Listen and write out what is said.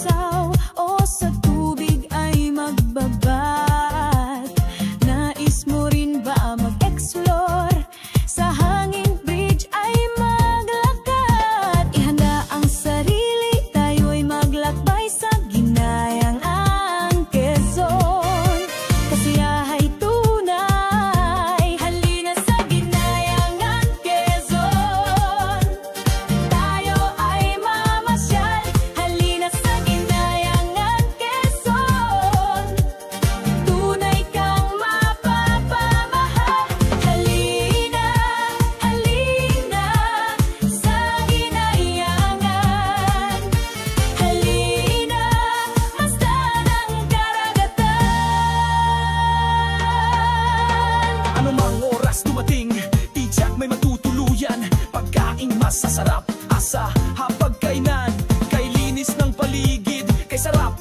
sasaw o sa tubig ay magbabad. Nais mo rin ba mag-explore? Sa hanging bridge ay maglakad. Ihanda ang sarili, tayo'y maglakbay sa ginhayangang Quezon. Kasiyahay tunay, halina sa ginhayangang Quezon. Tayo ay mamasyal, halina sa ginhayangang Quezon. Tunay kang mapapamahal, halina, halina sa ginhayangan. Halina, masdan ang karagatan. Anumang oras dumating, tiyak may matutuluyan. Pagkaing masasarap, asa, hapagkainan. Kay linis ng paligid, kay sarap